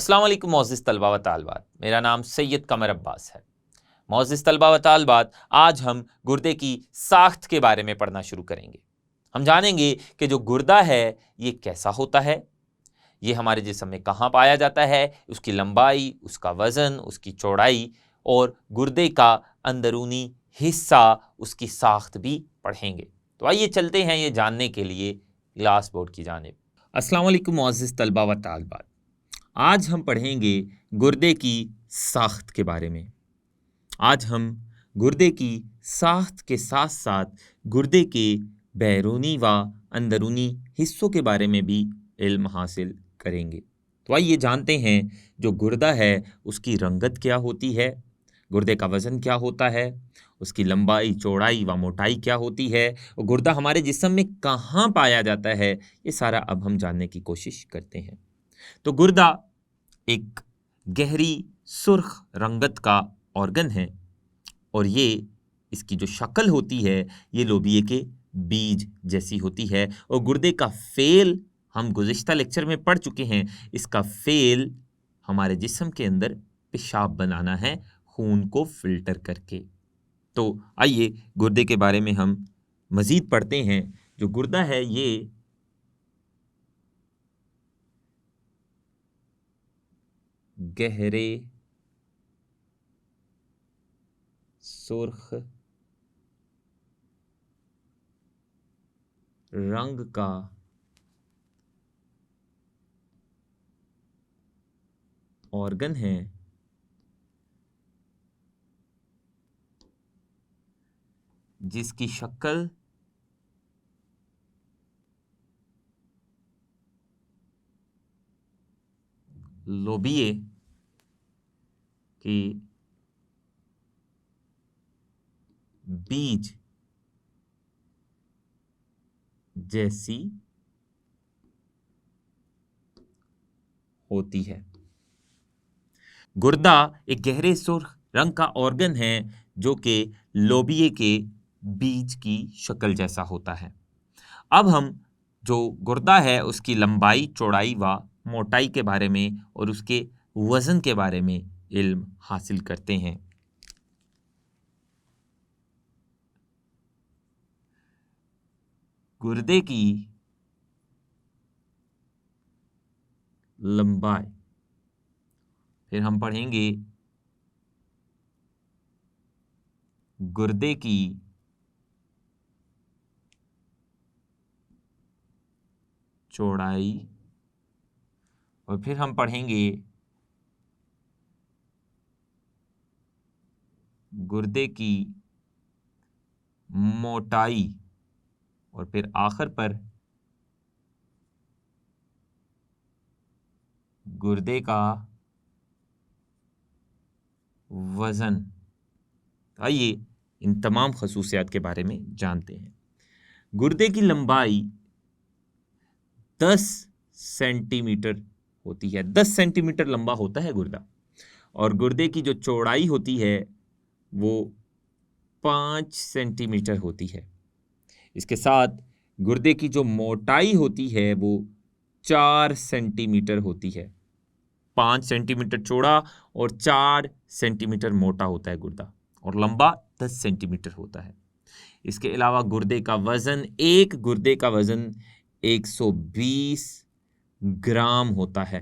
अस्सलाम वालेकुम मोअज़्ज़िज़ तलबा व तालिबात, मेरा नाम सैयद कमर अब्बास है। मोअज़्ज़िज़ तलबा व तालिबात, आज हम गुर्दे की साख्त के बारे में पढ़ना शुरू करेंगे। हम जानेंगे कि जो गुर्दा है ये कैसा होता है, ये हमारे जिस्म में कहाँ पाया जाता है, उसकी लंबाई, उसका वज़न, उसकी चौड़ाई और गुर्दे का अंदरूनी हिस्सा, उसकी साख्त भी पढ़ेंगे। तो आइए चलते हैं ये जानने के लिए क्लास बोर्ड की जानिब। अस्सलाम वालेकुम मोअज़्ज़िज़ तलबा व तालिबात, आज हम पढ़ेंगे गुर्दे की साख्त के बारे में। आज हम गुर्दे की साख्त के साथ साथ गुर्दे के बैरूनी व अंदरूनी हिस्सों के बारे में भी इल्म हासिल करेंगे। तो आइए जानते हैं जो गुर्दा है उसकी रंगत क्या होती है, गुर्दे का वज़न क्या होता है, उसकी लंबाई, चौड़ाई व मोटाई क्या होती है और गुर्दा हमारे जिस्म में कहाँ पाया जाता है, ये सारा अब हम जानने की कोशिश करते हैं। तो गुर्दा एक गहरी सुर्ख रंगत का ऑर्गन है और ये इसकी जो शक्ल होती है ये लोबिये के बीज जैसी होती है। और गुर्दे का फेल हम गुज़िश्ता लेक्चर में पढ़ चुके हैं। इसका फेल हमारे जिस्म के अंदर पेशाब बनाना है, खून को फिल्टर करके। तो आइए गुर्दे के बारे में हम मज़ीद पढ़ते हैं। जो गुर्दा है ये गहरे सुर्ख रंग का ऑर्गन है जिसकी शक्ल लोबिये के बीज जैसी होती है। गुर्दा एक गहरे सुर्ख रंग का ऑर्गन है जो कि लोबिये के बीज की शक्ल जैसा होता है। अब हम जो गुर्दा है उसकी लंबाई, चौड़ाई व मोटाई के बारे में और उसके वज़न के बारे में इल्म हासिल करते हैं। गुर्दे की लंबाई, फिर हम पढ़ेंगे गुर्दे की चौड़ाई और फिर हम पढ़ेंगे गुर्दे की मोटाई और फिर आखिर पर गुर्दे का वज़न। आइए इन तमाम खसूसियात के बारे में जानते हैं। गुर्दे की लंबाई 10 सेंटीमीटर होती है। 10 सेंटीमीटर लंबा होता है गुर्दा। और गुर्दे की जो चौड़ाई होती है वो 5 सेंटीमीटर होती है। इसके साथ गुर्दे की जो मोटाई होती है वो 4 सेंटीमीटर होती है। 5 सेंटीमीटर चौड़ा और 4 सेंटीमीटर मोटा होता है गुर्दा और लंबा 10 सेंटीमीटर होता है। इसके अलावा गुर्दे का वज़न, एक गुर्दे का वज़न 120 ग्राम होता है।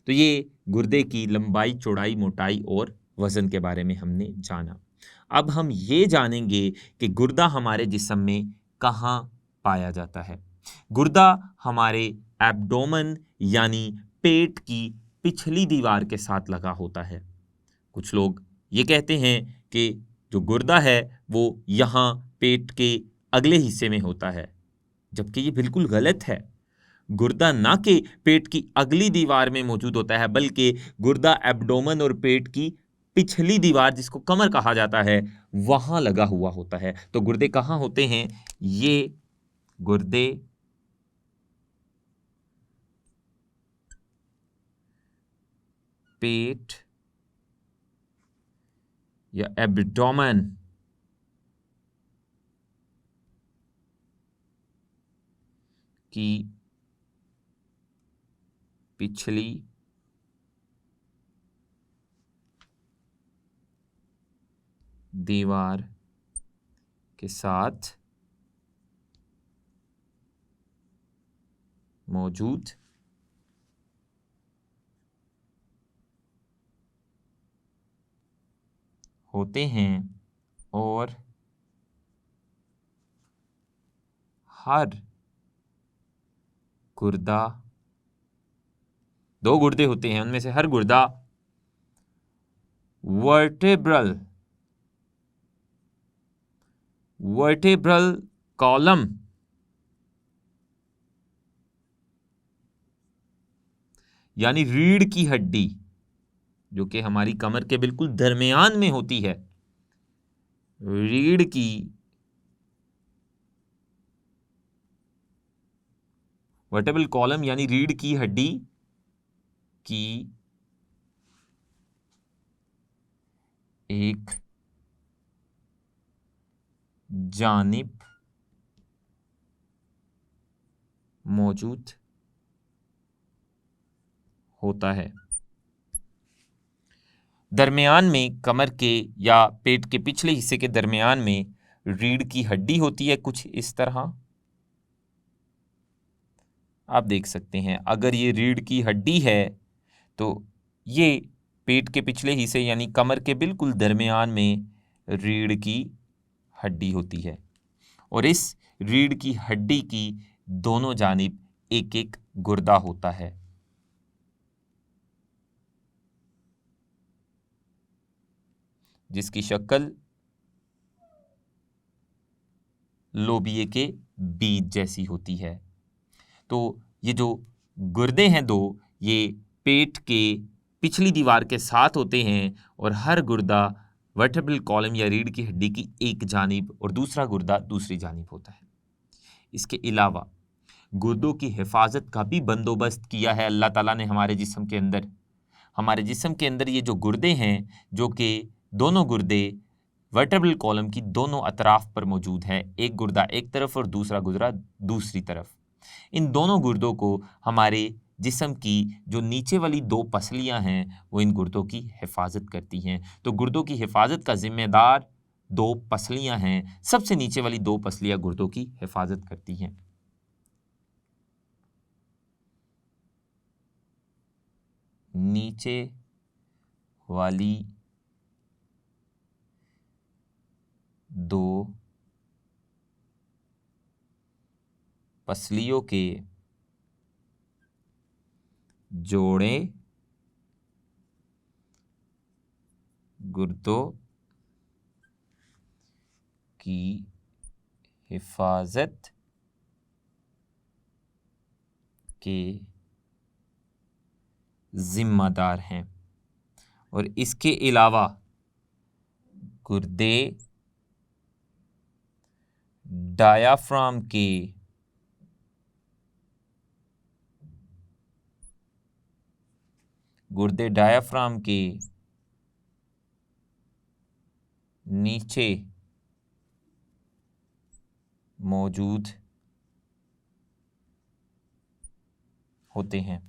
तो ये गुर्दे की लंबाई, चौड़ाई, मोटाई और वज़न के बारे में हमने जाना। अब हम ये जानेंगे कि गुर्दा हमारे जिस्म में कहाँ पाया जाता है। गुर्दा हमारे एब्डोमेन यानी पेट की पिछली दीवार के साथ लगा होता है। कुछ लोग ये कहते हैं कि जो गुर्दा है वो यहाँ पेट के अगले हिस्से में होता है, जबकि ये बिल्कुल गलत है। गुर्दा ना कि पेट की अगली दीवार में मौजूद होता है, बल्कि गुर्दा एब्डोमेन और पेट की पिछली दीवार जिसको कमर कहा जाता है वहां लगा हुआ होता है। तो गुर्दे कहाँ होते हैं? ये गुर्दे पेट या एब्डोमेन की पिछली दीवार के साथ मौजूद होते हैं और हर गुर्दा, दो गुर्दे होते हैं, उनमें से हर गुर्दा वर्टेब्रल कॉलम यानी रीढ़ की हड्डी, जो कि हमारी कमर के बिल्कुल दरमियान में होती है, रीढ़ की वर्टेब्रल कॉलम यानी रीढ़ की हड्डी की एक जानिब मौजूद होता है। दरमियान में, कमर के या पेट के पिछले हिस्से के दरमियान में रीढ़ की हड्डी होती है, कुछ इस तरह आप देख सकते हैं। अगर ये रीढ़ की हड्डी है तो ये पेट के पिछले हिस्से यानी कमर के बिल्कुल दरमियान में रीढ़ की हड्डी होती है और इस रीढ़ की हड्डी की दोनों जानिब एक एक गुर्दा होता है, जिसकी शक्ल लोबिये के बीज जैसी होती है। तो ये जो गुर्दे हैं दो, ये पेट के पिछली दीवार के साथ होते हैं और हर गुर्दा वर्टेब्रल कॉलम या रीढ़ की हड्डी की एक जानिब और दूसरा गुर्दा दूसरी जानिब होता है। इसके अलावा गुर्दों की हिफाजत का भी बंदोबस्त किया है अल्लाह ताला ने हमारे जिस्म के अंदर। हमारे जिस्म के अंदर ये जो गुर्दे हैं, जो कि दोनों गुर्दे वर्टेब्रल कॉलम की दोनों अतराफ पर मौजूद है, एक गुर्दा एक तरफ और दूसरा गुर्दा दूसरी तरफ। इन दोनों गुर्दों को हमारे जिस्म की जो नीचे वाली दो पसलियां हैं वो इन गुर्दों की हिफाजत करती हैं। तो गुर्दों की हिफाजत का जिम्मेदार दो पसलियां हैं। सबसे नीचे वाली दो पसलियां गुर्दों की हिफाजत करती हैं। नीचे वाली दो पसलियों के जोड़े गुर्दों की हिफाजत के जिम्मेदार हैं और इसके अलावा गुर्दे डायाफ्राम के नीचे मौजूद होते हैं।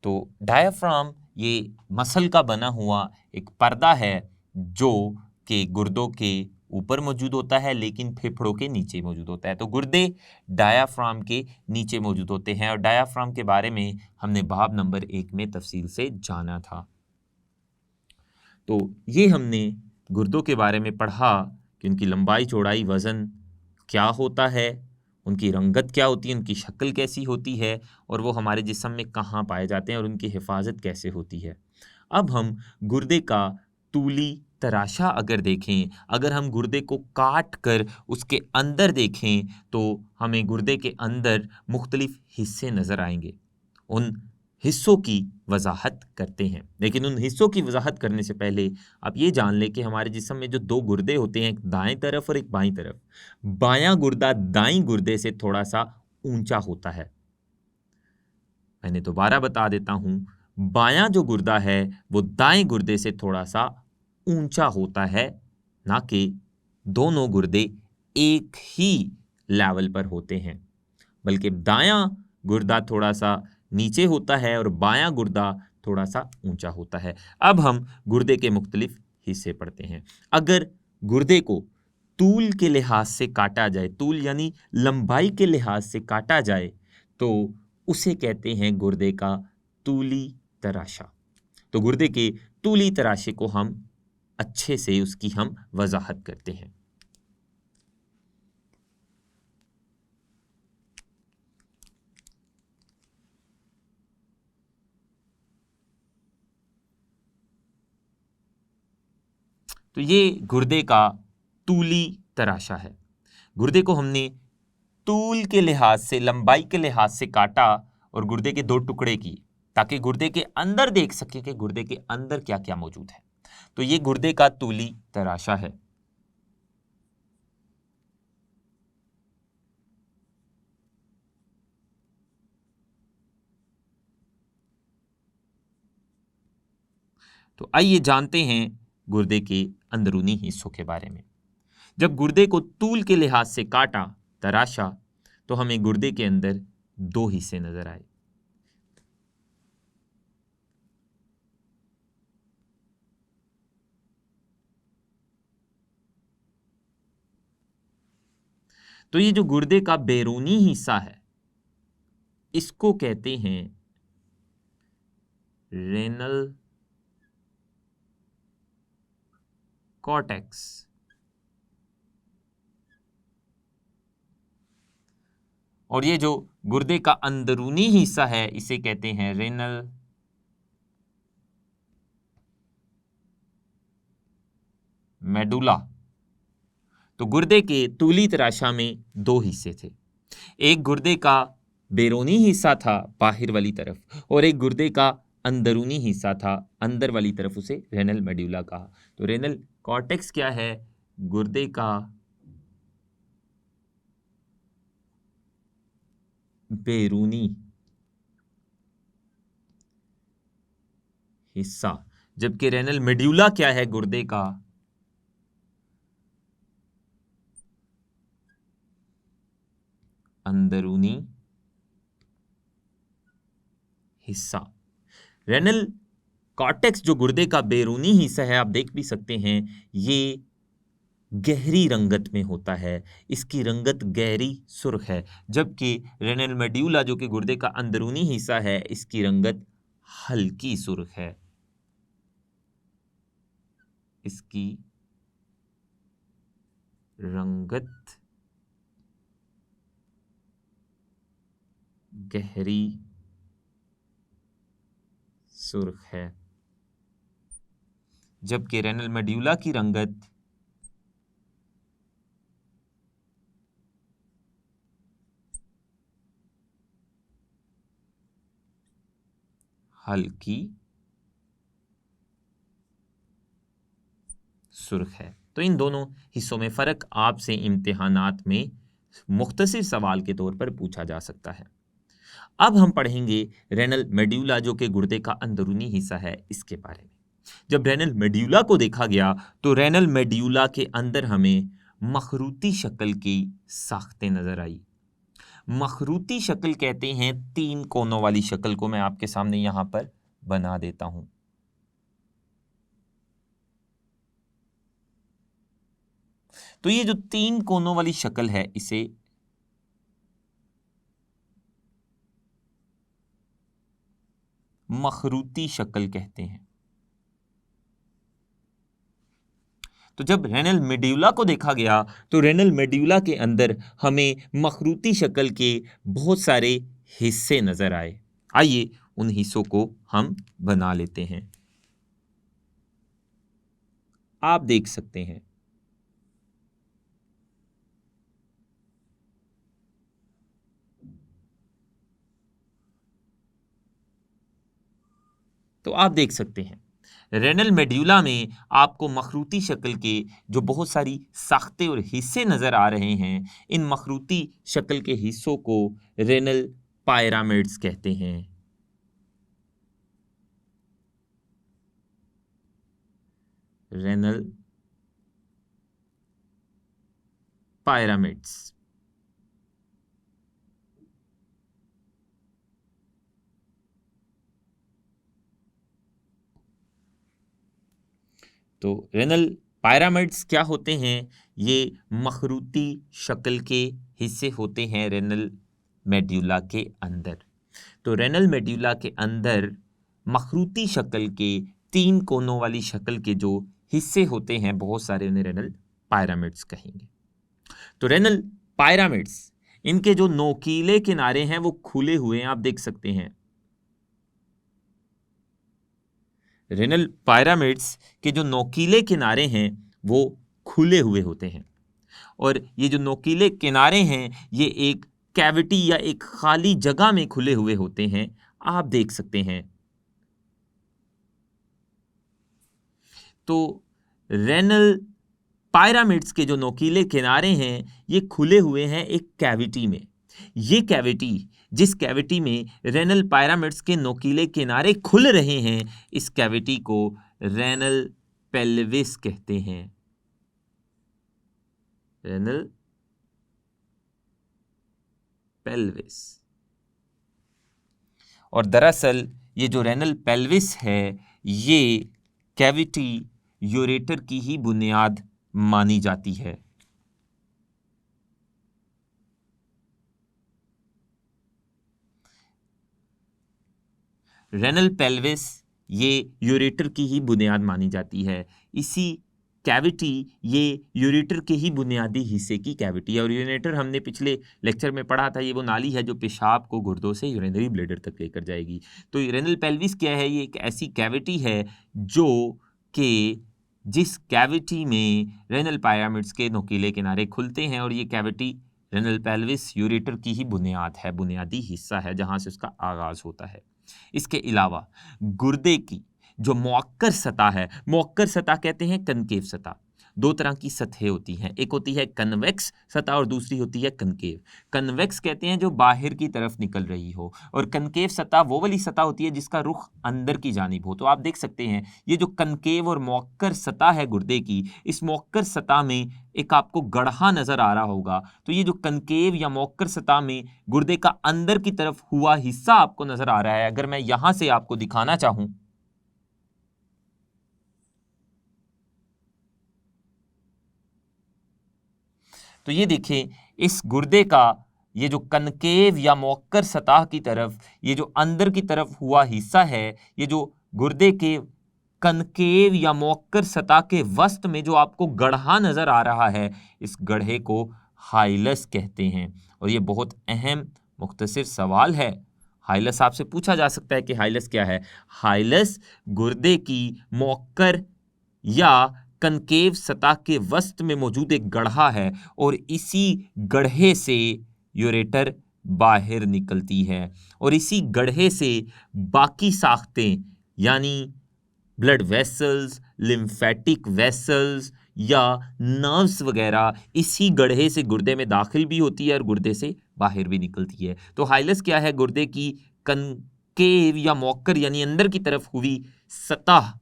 तो डायाफ्राम ये मसल का बना हुआ एक पर्दा है जो कि गुर्दों के ऊपर मौजूद होता है लेकिन फेफड़ों के नीचे मौजूद होता है। तो गुर्दे डायाफ्राम के नीचे मौजूद होते हैं और डायाफ्राम के बारे में हमने बाब नंबर 1 में तफसील से जाना था। तो ये हमने गुर्दों के बारे में पढ़ा कि उनकी लंबाई, चौड़ाई, वज़न क्या होता है, उनकी रंगत क्या होती है, उनकी शक्ल कैसी होती है और वो हमारे जिस्म में कहाँ पाए जाते हैं और उनकी हिफाजत कैसे होती है। अब हम गुर्दे का तूली तराशा अगर देखें, अगर हम गुर्दे को काट कर उसके अंदर देखें तो हमें गुर्दे के अंदर मुख्तलिफ हिस्से नज़र आएंगे। उन हिस्सों की वजाहत करते हैं, लेकिन उन हिस्सों की वजाहत करने से पहले आप ये जान लें कि हमारे जिस्म में जो दो गुर्दे होते हैं, एक दाएं तरफ और एक बाईं तरफ, बायां गुर्दा दाईं गुर्दे से थोड़ा सा ऊंचा होता है। मैंने दोबारा बता देता हूं, बायां जो गुर्दा है वो दाएं गुर्दे से थोड़ा सा ऊंचा होता है, ना कि दोनों गुर्दे एक ही लेवल पर होते हैं, बल्कि दायां गुर्दा थोड़ा सा नीचे होता है और बायां गुर्दा थोड़ा सा ऊंचा होता है। अब हम गुर्दे के मुख्तलिफ हिस्से पढ़ते हैं। अगर गुर्दे को तूल के लिहाज से काटा जाए, तूल यानी लंबाई के लिहाज से काटा जाए, तो उसे कहते हैं गुर्दे का तूली तराशा। तो गुर्दे के तूली तराशे को हम अच्छे से उसकी हम वजाहत करते हैं। तो ये गुर्दे का तूली तराशा है। गुर्दे को हमने तूल के लिहाज से, लंबाई के लिहाज से काटा और गुर्दे के दो टुकड़े किए ताकि गुर्दे के अंदर देख सके कि गुर्दे के अंदर क्या क्या मौजूद है। तो ये गुर्दे का तूली तराशा है। तो आइए जानते हैं गुर्दे के अंदरूनी हिस्सों के बारे में। जब गुर्दे को तूल के लिहाज से काटा, तराशा, तो हमें गुर्दे के अंदर दो हिस्से नजर आए। तो ये जो गुर्दे का बैरूनी हिस्सा है, इसको कहते हैं रेनल कॉर्टेक्स। और ये जो गुर्दे का अंदरूनी हिस्सा है, इसे कहते हैं रेनल मेडुला। तो गुर्दे के तूली तराशा में दो हिस्से थे। एक गुर्दे का बैरूनी हिस्सा था बाहर वाली तरफ, और एक गुर्दे का अंदरूनी हिस्सा था अंदर वाली तरफ, उसे रेनल मेडुला कहा। तो रेनल कॉर्टेक्स क्या है? गुर्दे का बैरूनी हिस्सा, जबकि रेनल मेड्यूला क्या है? गुर्दे का अंदरूनी हिस्सा। रेनल कॉर्टेक्स जो गुर्दे का बैरूनी हिस्सा है, आप देख भी सकते हैं, ये गहरी रंगत में होता है, इसकी रंगत गहरी सुर्ख है, जबकि रेनल मेड्यूला जो कि गुर्दे का अंदरूनी हिस्सा है, इसकी रंगत हल्की सुर्ख है। इसकी रंगत गहरी सुर्ख है, जबकि रेनल मेड्यूला की रंगत हल्की सुर्ख है। तो इन दोनों हिस्सों में फ़र्क आपसे इम्तिहानात में मुख्तसर सवाल के तौर पर पूछा जा सकता है। अब हम पढ़ेंगे रेनल मेड्यूला जो कि गुर्दे का अंदरूनी हिस्सा है, इसके बारे में। जब रेनल मेड्यूला को देखा गया तो रेनल मेड्यूला के अंदर हमें मखरूती शक्ल की साख्तें नजर आई। मखरूती शक्ल कहते हैं तीन कोनों वाली शक्ल को। मैं आपके सामने यहां पर बना देता हूं। तो ये जो तीन कोनों वाली शक्ल है, इसे मखरूती शक्ल कहते हैं। तो जब रेनल मेड्यूला को देखा गया तो रेनल मेड्यूला के अंदर हमें मखरूती शक्ल के बहुत सारे हिस्से नजर आए। आइए उन हिस्सों को हम बना लेते हैं। आप देख सकते हैं, तो आप देख सकते हैं रेनल मेड्यूला में आपको मखरूती शक्ल के जो बहुत सारी साख्ते और हिस्से नजर आ रहे हैं, इन मखरूती शक्ल के हिस्सों को रेनल पायरामिड्स कहते हैं। Renal pyramids. तो रेनल पायरामिड्स क्या होते हैं? ये मखरूती शक्ल के हिस्से होते हैं रेनल मेड्यूला के अंदर। तो रेनल मेड्यूला के अंदर मखरूती शक्ल के 3 कोनों वाली शक्ल के जो हिस्से होते हैं बहुत सारे, उन्हें रेनल पायरामिड्स कहेंगे। तो रेनल पायरामिड्स, इनके जो नोकीले किनारे हैं वो खुले हुए हैं, आप देख सकते हैं। रेनल पायरामिड्स के जो नोकीले किनारे हैं वो खुले हुए होते हैं, और ये जो नोकीले किनारे हैं ये एक कैविटी या एक खाली जगह में खुले हुए होते हैं, आप देख सकते हैं। तो रेनल पायरामिड्स के जो नोकीले किनारे हैं ये खुले हुए हैं एक कैविटी में। ये कैविटी, जिस कैविटी में रेनल पायरामिड्स के नोकीले किनारे खुल रहे हैं, इस कैविटी को रेनल पेल्विस कहते हैं। Renal pelvis. और दरअसल ये जो रेनल पेल्विस है, ये कैविटी यूरेटर की ही बुनियाद मानी जाती है। रेनल पेल्विस ये यूरेटर की ही बुनियाद मानी जाती है। इसी कैविटी, ये यूरेटर के ही बुनियादी हिस्से की कैविटी है। और यूरेटर हमने पिछले लेक्चर में पढ़ा था, ये वो नाली है जो पेशाब को गुर्दों से यूरिनरी ब्लैडर तक लेकर जाएगी। तो रेनल पेल्विस क्या है? ये एक ऐसी कैविटी है जो कि जिस कैविटी में रेनल पायरामिड्स के नोकीले किनारे खुलते हैं, और ये कैविटी रेनल पेल्विस यूरेटर की ही बुनियाद है, बुनियादी हिस्सा है जहां से उसका आगाज होता है। इसके अलावा गुर्दे की जो मुअक्कर सतह है, मुअक्कर सतह कहते हैं कनकेव सतह। 2 तरह की सतहें होती हैं, एक होती है कन्वेक्स सतह और दूसरी होती है कनकेव। कन्वेक्स कहते हैं जो बाहर की तरफ निकल रही हो, और कनकेव सतह वो वाली सतह होती है जिसका रुख अंदर की जानिब हो। तो आप देख सकते हैं ये जो कनकेव और मुअक्कर सतह है गुर्दे की, इस मुअक्कर सतह में एक आपको गड्ढा नजर आ रहा होगा। तो ये जो कनकेव या मुअक्कर सतह में गुर्दे का अंदर की तरफ हुआ हिस्सा आपको नजर आ रहा है, अगर मैं यहां से आपको दिखाना चाहूं, तो ये देखिए इस गुर्दे का ये जो कनकेव या मुअक्कर सतह की तरफ, ये जो अंदर की तरफ हुआ हिस्सा है, ये जो गुर्दे के कनकेव या मुअक्कर सतह के वस्त में जो आपको गड्ढा नजर आ रहा है, इस गड्ढे को हाइलस कहते हैं। और ये बहुत अहम मुख्तसर सवाल है। हाइलस आपसे पूछा जा सकता है कि हाइलस क्या है? हाइलस गुर्दे की मुअक्कर या कनकेव सतह के वस्त में मौजूद एक गड्ढा है, और इसी गड्ढे से यूरेटर बाहर निकलती है, और इसी गड्ढे से बाकी साख्तें यानी ब्लड वेसल्स, लिम्फेटिक वेसल्स या नर्व्स वगैरह इसी गड्ढे से गुर्दे में दाखिल भी होती है और गुर्दे से बाहर भी निकलती है। तो हाइलस क्या है? गुर्दे की कनकेव या मुअक्कर यानी अंदर की तरफ हुई सतह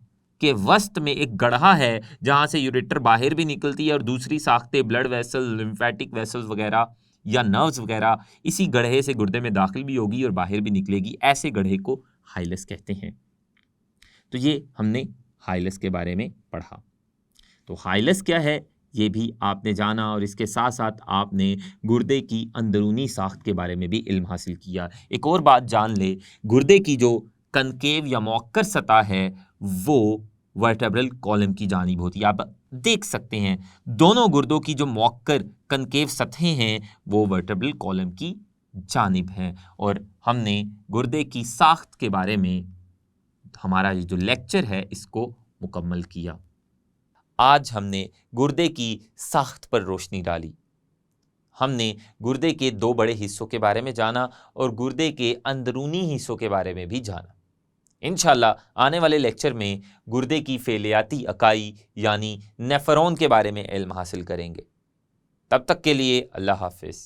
के वस्त में एक गड्ढा है जहां से यूरेटर बाहर भी निकलती है, और दूसरी साख्तें ब्लड वेसल, लिम्फेटिक वेसल्स वगैरह या नर्व्स वगैरह इसी गड्ढे से गुर्दे में दाखिल भी होगी और बाहर भी निकलेगी। ऐसे गड्ढे को हाइलस कहते हैं। तो ये हमने हाइलस के बारे में पढ़ा। तो हाइलस क्या है ये भी आपने जाना, और इसके साथ साथ आपने गुर्दे की अंदरूनी साख्त के बारे में भी इल्म हासिल किया। एक और बात जान ले, गुर्दे की जो कनकेव या मुअक्कर सतह है वो वर्टेब्रल कॉलम की जानिब होती है। आप देख सकते हैं दोनों गुर्दों की जो मुअक्कर कनकेव सतहें हैं वो वर्टेब्रल कॉलम की जानिब हैं। और हमने गुर्दे की साख्त के बारे में हमारा ये जो लेक्चर है इसको मुकम्मल किया। आज हमने गुर्दे की साख्त पर रोशनी डाली। हमने गुर्दे के 2 बड़े हिस्सों के बारे में जाना और गुर्दे के अंदरूनी हिस्सों के बारे में भी जाना। इंशाल्लाह आने वाले लेक्चर में गुर्दे की फेलियाती अकाई यानी नेफ्रॉन के बारे में इल्म हासिल करेंगे। तब तक के लिए अल्लाह हाफिज़।